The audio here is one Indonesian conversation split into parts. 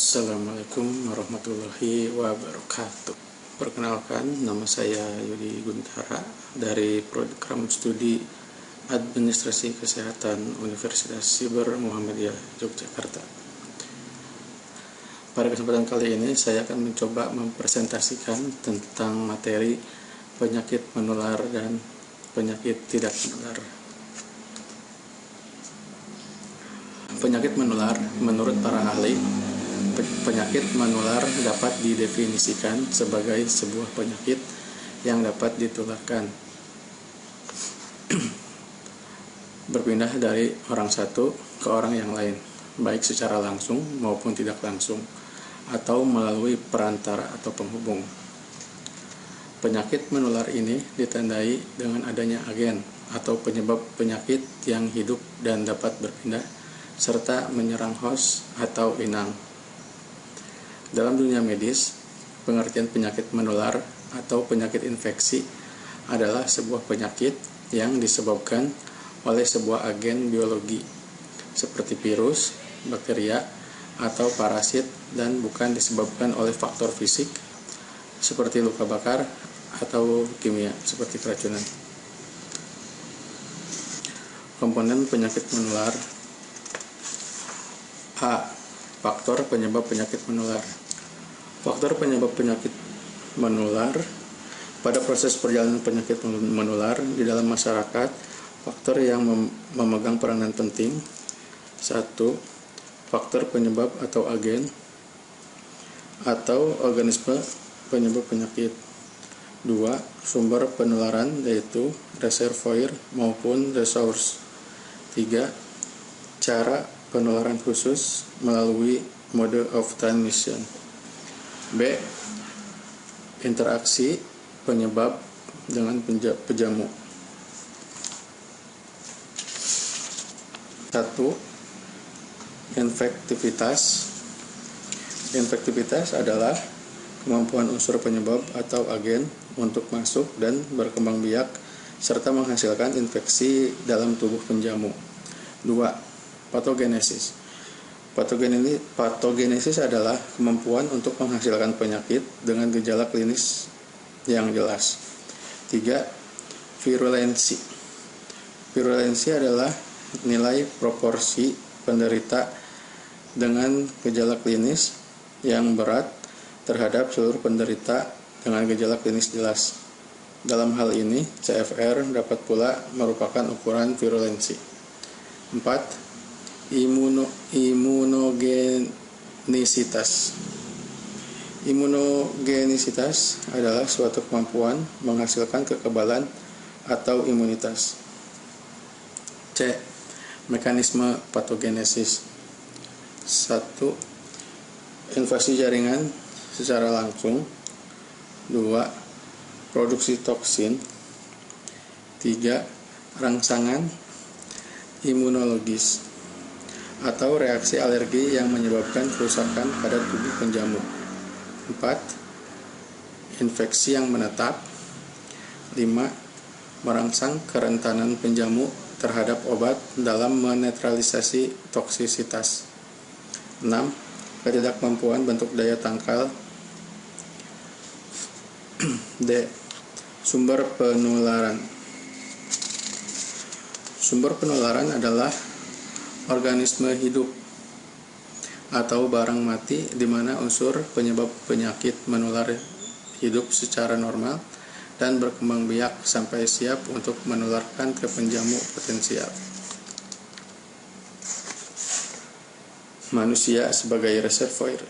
Assalamualaikum warahmatullahi wabarakatuh. Perkenalkan, nama saya Yudi Guntara dari Program Studi Administrasi Kesehatan Universitas Siber Muhammadiyah Yogyakarta. Pada kesempatan kali ini saya akan mencoba mempresentasikan tentang materi penyakit menular dan penyakit tidak menular. Penyakit menular, menurut para ahli, penyakit menular dapat didefinisikan sebagai sebuah penyakit yang dapat ditularkan berpindah dari orang satu ke orang yang lain, baik secara langsung maupun tidak langsung, atau melalui perantara atau penghubung. Penyakit menular ini ditandai dengan adanya agen atau penyebab penyakit yang hidup dan dapat berpindah serta menyerang host atau inang. Dalam dunia medis, pengertian penyakit menular atau penyakit infeksi adalah sebuah penyakit yang disebabkan oleh sebuah agen biologi seperti virus, bakteria, atau parasit dan bukan disebabkan oleh faktor fisik seperti luka bakar atau kimia seperti keracunan. Komponen penyakit menular. A. Faktor penyebab penyakit menular. Faktor penyebab penyakit menular. Pada proses perjalanan penyakit menular di dalam masyarakat, faktor yang memegang peranan penting. 1. Faktor penyebab atau agen atau organisme penyebab penyakit. 2. Sumber penularan, yaitu reservoir maupun resource. 3. Cara penularan khusus melalui mode of transmission. B. Interaksi penyebab dengan pejamu. 1. Infektivitas. Infektivitas adalah kemampuan unsur penyebab atau agen untuk masuk dan berkembang biak serta menghasilkan infeksi dalam tubuh penjamu. 2. Patogenesis. Patogenesis adalah kemampuan untuk menghasilkan penyakit dengan gejala klinis yang jelas. 3. Virulensi. Virulensi adalah nilai proporsi penderita dengan gejala klinis yang berat terhadap seluruh penderita dengan gejala klinis jelas. Dalam hal ini, CFR dapat pula merupakan ukuran virulensi. 4. Imunogenisitas. Imunogenisitas adalah suatu kemampuan menghasilkan kekebalan atau imunitas. C. Mekanisme patogenesis. 1. Invasi jaringan secara langsung. 2. Produksi toksin. 3. Rangsangan imunologis atau reaksi alergi yang menyebabkan kerusakan pada tubuh penjamu. 4. Infeksi yang menetap. 5. Merangsang kerentanan penjamu terhadap obat dalam menetralisasi toksisitas. 6. Ketidakmampuan bentuk daya tangkal. D. Sumber penularan. Sumber penularan adalah organisme hidup atau barang mati di mana unsur penyebab penyakit menular hidup secara normal dan berkembang biak sampai siap untuk menularkan ke penjamu potensial. Manusia sebagai reservoir.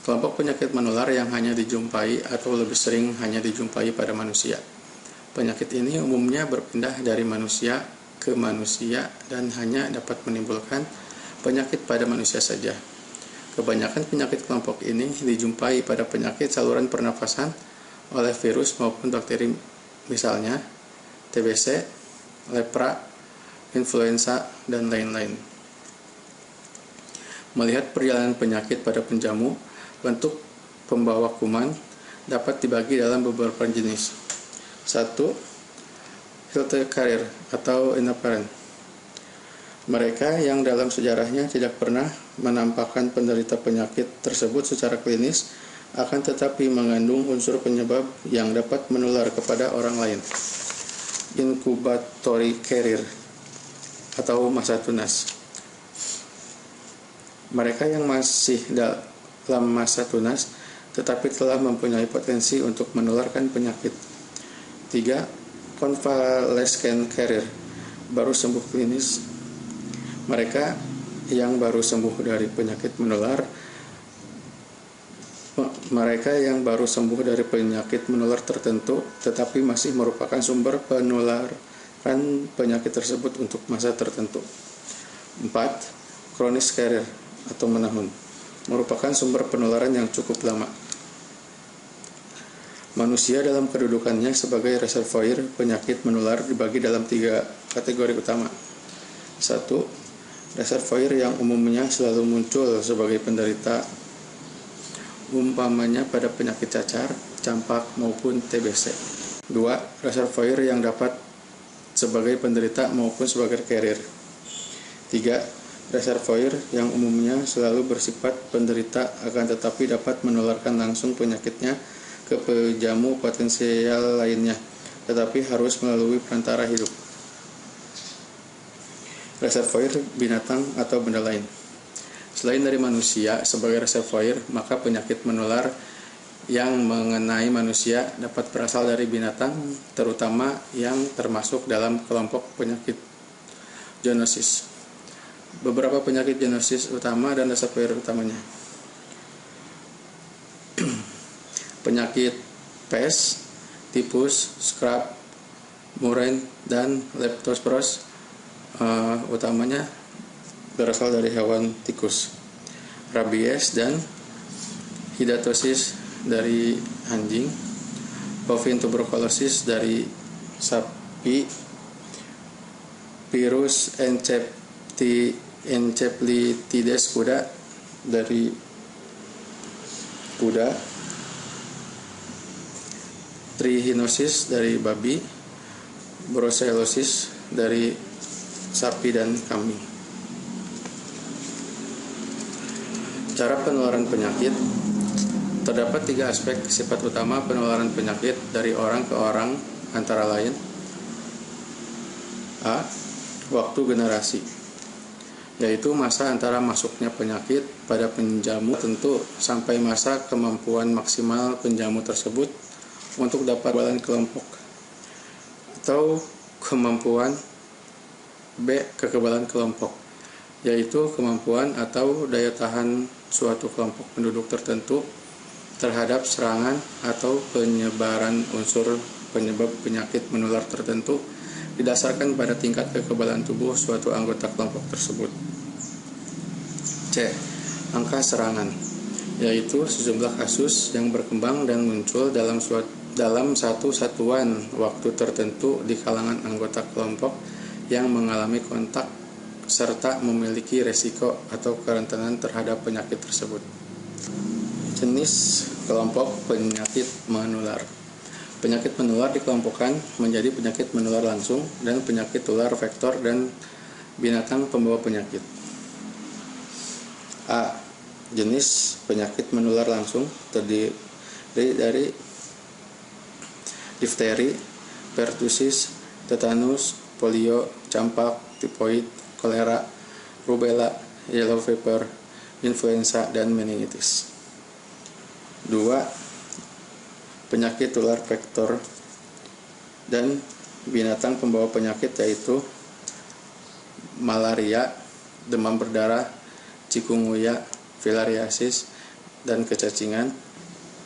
Kelompok penyakit menular yang hanya dijumpai atau lebih sering hanya dijumpai pada manusia. Penyakit ini umumnya berpindah dari manusia ke manusia dan hanya dapat menimbulkan penyakit pada manusia saja. Kebanyakan penyakit kelompok ini dijumpai pada penyakit saluran pernafasan oleh virus maupun bakteri, misalnya TBC, lepra, influenza, dan lain-lain. Melihat perjalanan penyakit pada penjamu, bentuk pembawa kuman dapat dibagi dalam beberapa jenis. 1. Helicobacter atau inoperant. Mereka yang dalam sejarahnya tidak pernah menampakkan penderita penyakit tersebut secara klinis, akan tetapi mengandung unsur penyebab yang dapat menular kepada orang lain. Incubatory carrier atau masa tunas. Mereka yang masih dalam masa tunas tetapi telah mempunyai potensi untuk menularkan penyakit. 3. Convalescent carrier, baru sembuh klinis. Mereka yang baru sembuh dari penyakit menular tertentu tetapi masih merupakan sumber penularan penyakit tersebut untuk masa tertentu. 4. Chronic carrier atau menahun, merupakan sumber penularan yang cukup lama. Manusia dalam kedudukannya sebagai reservoir penyakit menular dibagi dalam 3 kategori utama. 1. Reservoir yang umumnya selalu muncul sebagai penderita, umpamanya pada penyakit cacar, campak, maupun TBC. 2. Reservoir yang dapat sebagai penderita maupun sebagai carrier. 3. Reservoir yang umumnya selalu bersifat penderita akan tetapi dapat menularkan langsung penyakitnya ke penjamu potensial lainnya, tetapi harus melalui perantara hidup. Reservoir binatang atau benda lain. Selain dari manusia sebagai reservoir, maka penyakit menular yang mengenai manusia dapat berasal dari binatang, terutama yang termasuk dalam kelompok penyakit zoonosis. Beberapa penyakit zoonosis utama dan reservoir utamanya. Penyakit pes, tipus, scrub, murrain, dan leptospirosis utamanya berasal dari hewan tikus. Rabies dan hidatosis dari anjing. Bovine tuberculosis dari sapi. Virus encephalitis kuda dari kuda. Trichinosis dari babi. Brucellosis dari sapi dan kambing. Cara penularan penyakit. Terdapat 3 aspek sifat utama penularan penyakit dari orang ke orang, antara lain: A. Waktu generasi, yaitu masa antara masuknya penyakit pada penjamu tentu sampai masa kemampuan maksimal penjamu tersebut untuk dapat kekebalan kelompok. Atau kemampuan B. Kekebalan kelompok, yaitu kemampuan atau daya tahan suatu kelompok penduduk tertentu terhadap serangan atau penyebaran unsur penyebab penyakit menular tertentu didasarkan pada tingkat kekebalan tubuh suatu anggota kelompok tersebut. C. Angka serangan, yaitu sejumlah kasus yang berkembang dan muncul dalam satu satuan waktu tertentu di kalangan anggota kelompok yang mengalami kontak serta memiliki resiko atau kerentanan terhadap penyakit tersebut. Jenis kelompok penyakit menular. Penyakit menular dikelompokkan menjadi penyakit menular langsung dan penyakit tular vektor dan binatang pembawa penyakit. A. Jenis penyakit menular langsung terdiri dari difteri, pertusis, tetanus, polio, campak, tifoid, kolera, rubella, yellow fever, influenza, dan meningitis. 2. Penyakit tular vektor dan binatang pembawa penyakit, yaitu malaria, demam berdarah, chikungunya, filariasis, dan kecacingan,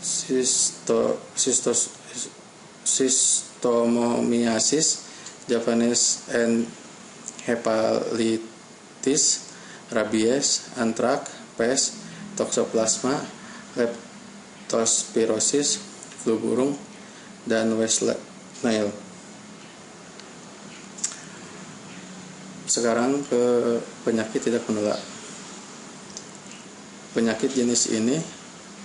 schistosommiasis, Japanese encephalitis, rabies, antrak, pes, toxoplasma, leptospirosis, flu burung, dan West Nile. Sekarang ke penyakit tidak menular. Penyakit jenis ini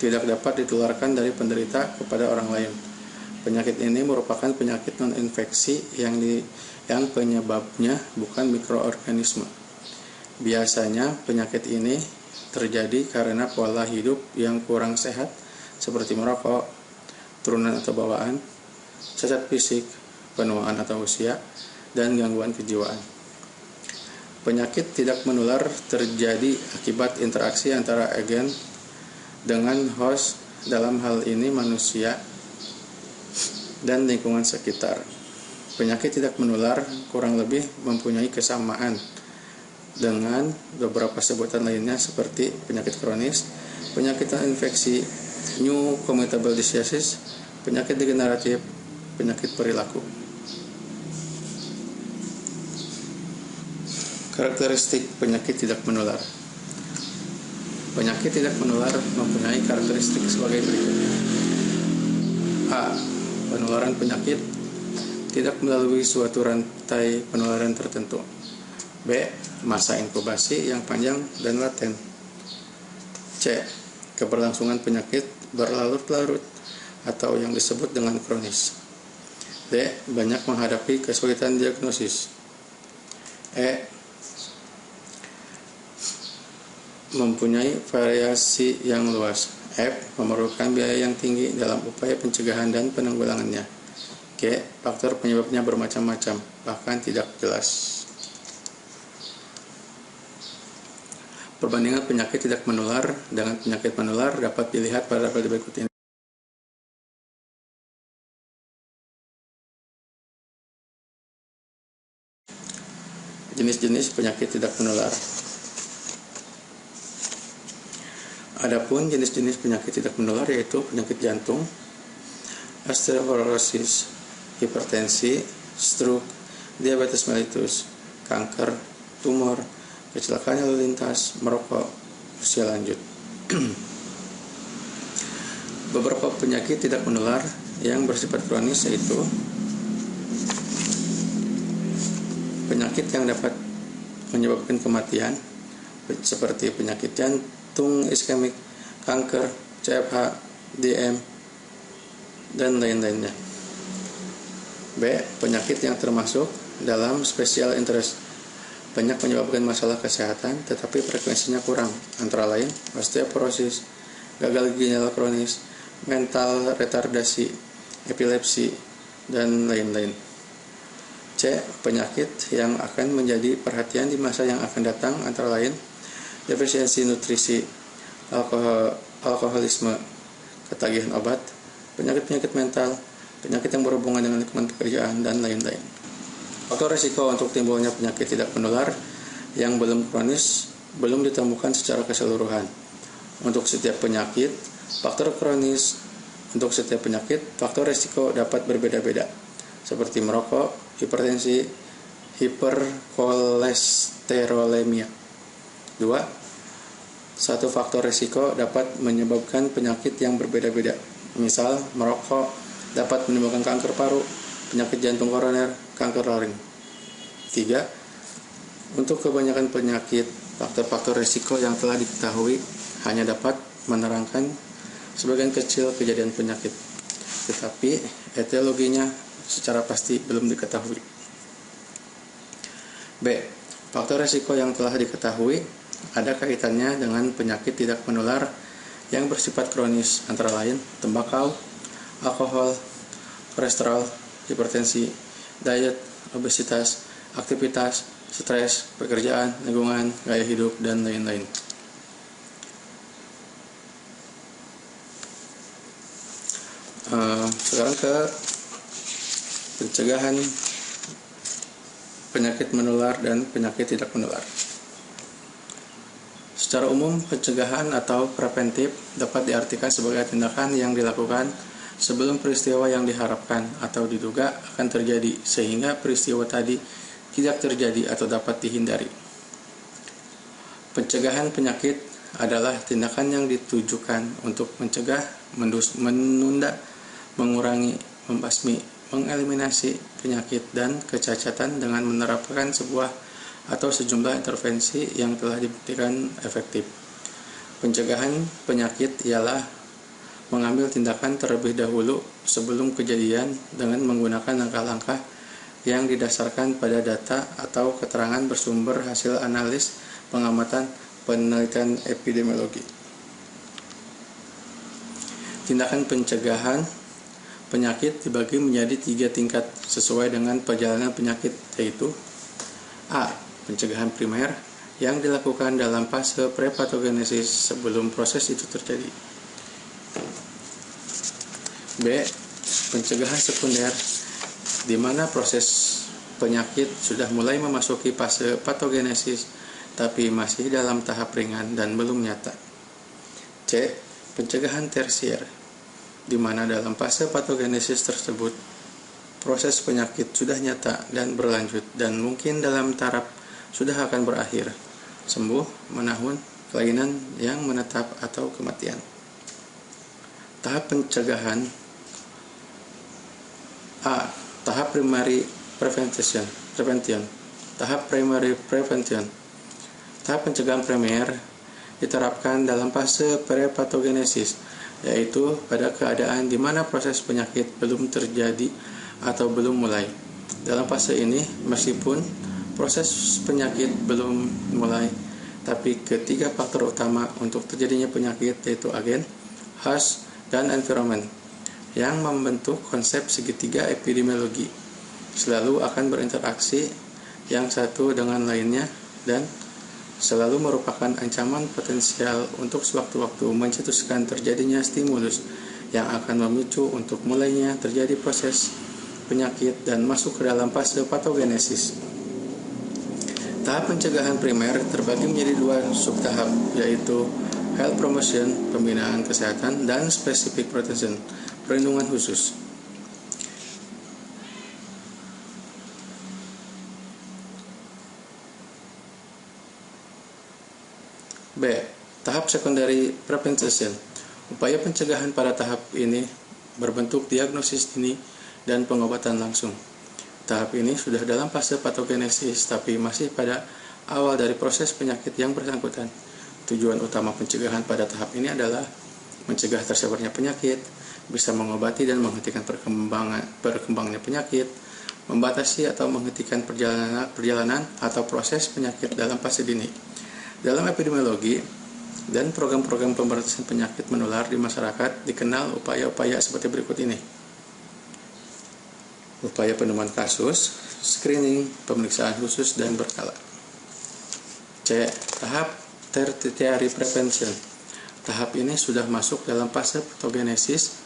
tidak dapat ditularkan dari penderita kepada orang lain. Penyakit ini merupakan penyakit non-infeksi yang penyebabnya bukan mikroorganisme. Biasanya penyakit ini terjadi karena pola hidup yang kurang sehat seperti merokok, turunan atau bawaan, cacat fisik, penuaan atau usia, dan gangguan kejiwaan. Penyakit tidak menular terjadi akibat interaksi antara agen dengan host, dalam hal ini manusia dan lingkungan sekitar. Penyakit tidak menular kurang lebih mempunyai kesamaan dengan beberapa sebutan lainnya seperti penyakit kronis, penyakit infeksi, new communicable diseases, penyakit degeneratif, penyakit perilaku. Karakteristik penyakit tidak menular. Penyakit tidak menular mempunyai karakteristik sebagai berikut. A. Penularan penyakit tidak melalui suatu rantai penularan tertentu. B. Masa inkubasi yang panjang dan laten. C. Keberlangsungan penyakit berlarut-larut atau yang disebut dengan kronis. D. Banyak menghadapi kesulitan diagnosis. E. Mempunyai variasi yang luas. F. Memerlukan biaya yang tinggi dalam upaya pencegahan dan penanggulangannya. G. Faktor penyebabnya bermacam-macam, bahkan tidak jelas. Perbandingan penyakit tidak menular dengan penyakit menular dapat dilihat pada tabel berikut ini. Jenis-jenis penyakit tidak menular. Adapun jenis-jenis penyakit tidak menular yaitu penyakit jantung, osteoporosis, hipertensi, stroke, diabetes mellitus, kanker, tumor, kecelakaan lalu lintas, merokok, usia lanjut. Beberapa penyakit tidak menular yang bersifat kronis yaitu penyakit yang dapat menyebabkan kematian seperti penyakit jantung iskemik, kanker, CFH, DM, dan lain-lainnya. B. Penyakit yang termasuk dalam special interest, banyak menyebabkan masalah kesehatan tetapi frekuensinya kurang, antara lain osteoporosis, gagal ginjal kronis, mental retardasi, epilepsi, dan lain-lain. C. Penyakit yang akan menjadi perhatian di masa yang akan datang, antara lain defisiensi nutrisi, alkoholisme, ketagihan obat, penyakit-penyakit mental, penyakit yang berhubungan dengan lingkungan pekerjaan, dan lain-lain. Faktor risiko untuk timbulnya penyakit tidak menular yang belum kronis belum ditemukan secara keseluruhan. Untuk setiap penyakit, faktor kronis untuk setiap penyakit, faktor risiko dapat berbeda-beda, seperti merokok, hipertensi, hiperkolesterolemia. 2. Satu faktor risiko dapat menyebabkan penyakit yang berbeda-beda. Misal, merokok dapat menimbulkan kanker paru, penyakit jantung koroner, kanker laring. 3. Untuk kebanyakan penyakit, faktor-faktor risiko yang telah diketahui hanya dapat menerangkan sebagian kecil kejadian penyakit, tetapi etiologinya secara pasti belum diketahui. B. Faktor risiko yang telah diketahui ada kaitannya dengan penyakit tidak menular yang bersifat kronis, antara lain tembakau, alkohol, kolesterol, hipertensi, diet, obesitas, aktivitas, stres, pekerjaan, lingkungan, gaya hidup, dan lain-lain. Sekarang ke pencegahan penyakit menular dan penyakit tidak menular. Secara umum, pencegahan atau preventif dapat diartikan sebagai tindakan yang dilakukan sebelum peristiwa yang diharapkan atau diduga akan terjadi, sehingga peristiwa tadi tidak terjadi atau dapat dihindari. Pencegahan penyakit adalah tindakan yang ditujukan untuk mencegah, menunda, mengurangi, membasmi, mengeliminasi penyakit dan kecacatan dengan menerapkan sebuah atau sejumlah intervensi yang telah dibuktikan efektif. Pencegahan penyakit ialah mengambil tindakan terlebih dahulu sebelum kejadian dengan menggunakan langkah-langkah yang didasarkan pada data atau keterangan bersumber hasil analis pengamatan penelitian epidemiologi. Tindakan pencegahan penyakit dibagi menjadi 3 tingkat sesuai dengan perjalanan penyakit, yaitu A. Pencegahan primer yang dilakukan dalam fase prepatogenesis sebelum proses itu terjadi. B. Pencegahan sekunder di mana proses penyakit sudah mulai memasuki fase patogenesis tapi masih dalam tahap ringan dan belum nyata. C. Pencegahan tersier di mana dalam fase patogenesis tersebut proses penyakit sudah nyata dan berlanjut dan mungkin dalam taraf sudah akan berakhir, sembuh, menahun, kelainan yang menetap atau kematian. Tahap pencegahan A. Tahap primary prevention. Tahap primary prevention. Tahap pencegahan primer diterapkan dalam fase prepatogenesis, yaitu pada keadaan di mana proses penyakit belum terjadi atau belum mulai. Dalam fase ini, meskipun proses penyakit belum mulai, tapi ketiga faktor utama untuk terjadinya penyakit, yaitu agen, host, dan environment, yang membentuk konsep segitiga epidemiologi, selalu akan berinteraksi yang satu dengan lainnya dan selalu merupakan ancaman potensial untuk sewaktu-waktu mencetuskan terjadinya stimulus yang akan memicu untuk mulainya terjadi proses penyakit dan masuk ke dalam fase patogenesis. Tahap pencegahan primer terbagi menjadi 2 subtahap, yaitu health promotion, pembinaan kesehatan, dan specific protection, perlindungan khusus. B. Tahap secondary prevention. Upaya pencegahan pada tahap ini berbentuk diagnosis dini dan pengobatan langsung. Tahap ini sudah dalam fase patogenesis tapi masih pada awal dari proses penyakit yang bersangkutan. Tujuan utama pencegahan pada tahap ini adalah mencegah tersebarnya penyakit, bisa mengobati dan menghentikan perkembangannya penyakit, membatasi atau menghentikan perjalanan atau proses penyakit dalam fase dini. Dalam epidemiologi dan program-program pemberantasan penyakit menular di masyarakat dikenal upaya-upaya seperti berikut ini. Upaya penemuan kasus, screening, pemeriksaan khusus, dan berkala. C. Tahap tertiary prevention. Tahap ini sudah masuk dalam fase patogenesis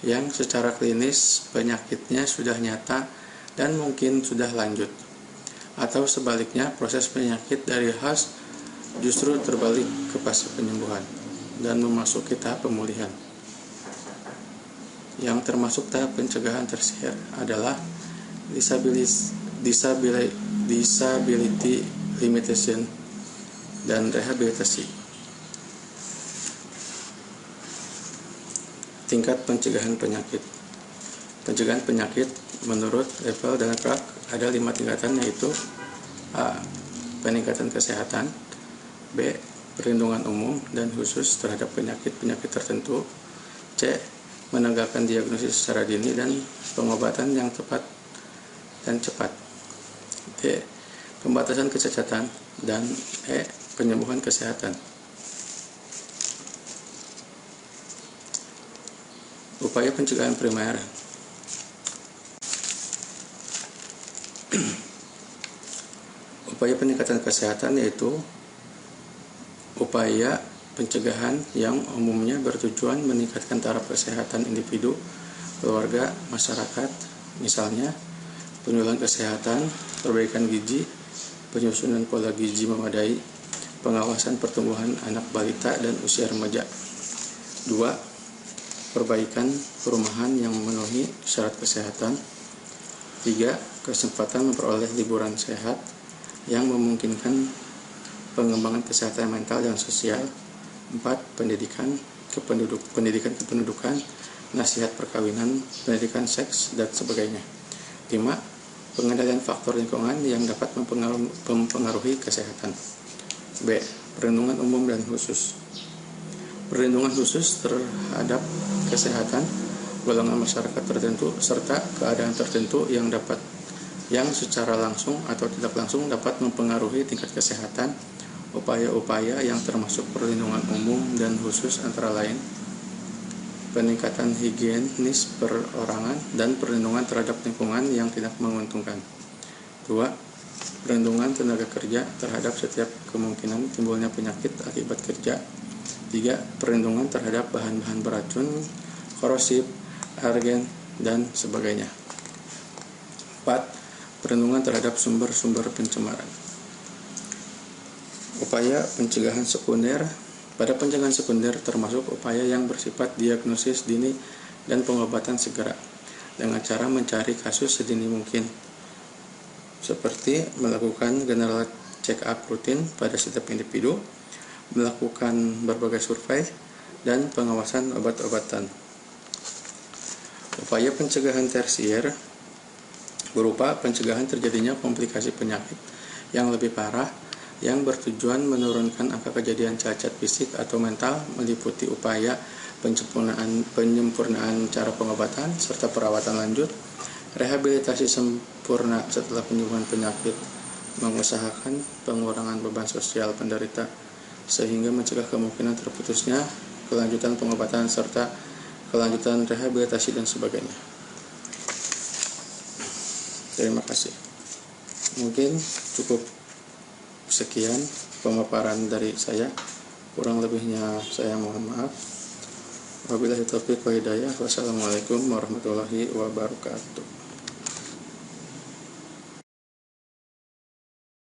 yang secara klinis penyakitnya sudah nyata dan mungkin sudah lanjut. Atau sebaliknya, proses penyakit dari host justru terbalik ke fase penyembuhan dan memasuki tahap pemulihan. Yang termasuk tahap pencegahan tersier adalah disability limitation dan rehabilitasi. Tingkat pencegahan penyakit. Pencegahan penyakit menurut Level dan Clark ada 5 tingkatan, yaitu A. Peningkatan kesehatan, B. Perlindungan umum dan khusus terhadap penyakit-penyakit tertentu, C. Menegakkan diagnosis secara dini dan pengobatan yang tepat dan cepat, D. Pembatasan kecacatan, dan E. Penyembuhan kesehatan. Upaya pencegahan primer. Upaya peningkatan kesehatan yaitu upaya pencegahan yang umumnya bertujuan meningkatkan taraf kesehatan individu, keluarga, masyarakat, misalnya penyuluhan kesehatan, perbaikan gizi, penyusunan pola gizi memadai, pengawasan pertumbuhan anak balita dan usia remaja. 2. Perbaikan perumahan yang memenuhi syarat kesehatan. 3. Kesempatan memperoleh liburan sehat yang memungkinkan pengembangan kesehatan mental dan sosial. 4. Pendidikan kependudukan, nasihat perkawinan, pendidikan seks, dan sebagainya. 5. Pengendalian faktor lingkungan yang dapat mempengaruhi kesehatan. B. Perlindungan umum dan khusus. Perlindungan khusus terhadap kesehatan golongan masyarakat tertentu serta keadaan tertentu yang secara langsung atau tidak langsung dapat mempengaruhi tingkat kesehatan, upaya-upaya yang termasuk perlindungan umum dan khusus antara lain peningkatan higienis perorangan dan perlindungan terhadap lingkungan yang tidak menguntungkan. 2. Perlindungan tenaga kerja terhadap setiap kemungkinan timbulnya penyakit akibat kerja. 3. Perlindungan terhadap bahan-bahan beracun, korosif, alergen, dan sebagainya. 4. Perlindungan terhadap sumber-sumber pencemaran. Upaya pencegahan sekunder. Pada pencegahan sekunder termasuk upaya yang bersifat diagnosis dini dan pengobatan segera dengan cara mencari kasus sedini mungkin, seperti melakukan general check-up rutin pada setiap individu, melakukan berbagai survei, dan pengawasan obat-obatan. Upaya pencegahan tersier berupa pencegahan terjadinya komplikasi penyakit yang lebih parah yang bertujuan menurunkan angka kejadian cacat fisik atau mental, meliputi upaya penyempurnaan cara pengobatan serta perawatan lanjut, rehabilitasi sempurna setelah penyembuhan penyakit, mengusahakan pengurangan beban sosial penderita sehingga mencegah kemungkinan terputusnya kelanjutan pengobatan serta kelanjutan rehabilitasi dan sebagainya. Terima kasih. Mungkin cukup sekian pemaparan dari saya. Kurang lebihnya saya mohon maaf. Wabillahi taufiq wa hidayah. Wassalamualaikum warahmatullahi wabarakatuh.